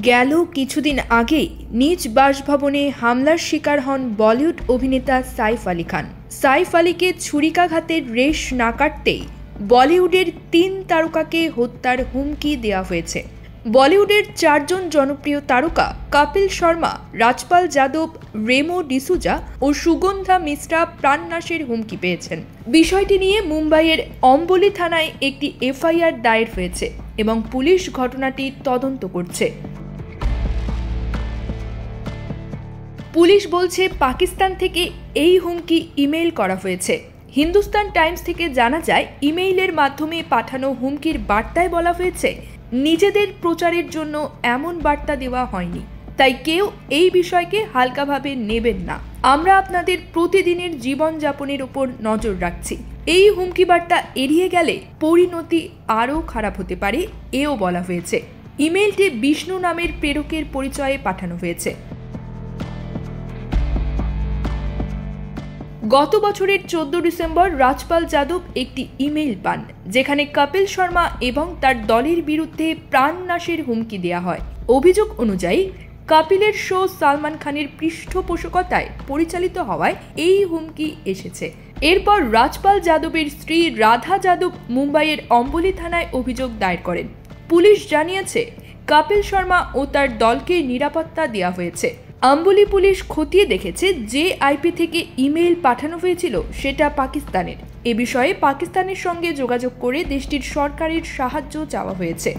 গেল কিছুদিন আগেই নিজ বাসভবনে হামলার শিকার হন বলিউড অভিনেতা সাইফ আলী খান। সাইফ আলীকে ছুরিকাঘাতের রেশ না কাটতেই বলিউডের 3 তারকাকে হত্যার হুমকি দেওয়া হয়েছে। বলিউডের 4 জন জনপ্রিয় তারকা কপিল শর্মা, রাজপাল যাদব, রেমো ডিসুজা ও সুগন্ধা মিশ্রা প্রাণনাশের হুমকি পেয়েছেন। বিষয়টি নিয়ে মুম্বাইয়ের অম্বলি থানায় একটি এফআইআর দায়ের হয়েছে এবং পুলিশ ঘটনাটি তদন্ত করছে। পুলিশ বলছে পাকিস্তান থেকে এই হুমকি ইমেইল করা হয়েছে। হিন্দুস্তান টাইমস থেকে জানা যায়, ইমেইলের মাধ্যমে পাঠানো হুমকির বার্তায় বলা হয়েছে নিজেদের প্রচারের জন্য এমন বার্তা দেওয়া হয়নি, তাই কেউ এই বিষয়কে হালকাভাবে নেবেন না। আমরা আপনাদের প্রতিদিনের জীবনযাপনের উপর নজর রাখছি। এই হুমকি বার্তা এড়িয়ে গেলে পরিণতি আরও খারাপ হতে পারে এও বলা হয়েছে। ইমেইলটি বিষ্ণু নামের প্রেরকের পরিচয়ে পাঠানো হয়েছে। গত বছরের 14 ডিসেম্বর রাজপাল যাদব একটি ইমেইল পান, যেখানে কপিল শর্মা এবং তার দলের বিরুদ্ধে প্রাণনাশের হুমকি দেওয়া হয়। অভিযোগ অনুযায়ী কপিলের শো সালমান খানের পৃষ্ঠপোষকতায় পরিচালিত হওয়ায় এই হুমকি এসেছে। এরপর রাজপাল যাদবের স্ত্রী রাধা যাদব মুম্বাইয়ের অম্বলি থানায় অভিযোগ দায়ের করেন। পুলিশ জানিয়েছে কপিল শর্মা ও তার দলকে নিরাপত্তা দেওয়া হয়েছে। অম্বলি পুলিশ খতিয়ে দেখেছে যে আইপি থেকে ইমেইল পাঠানো হয়েছিল সেটা পাকিস্তানের। এ বিষয়ে পাকিস্তানের সঙ্গে যোগাযোগ করে দেশটির সরকারের সাহায্য চাওয়া হয়েছে।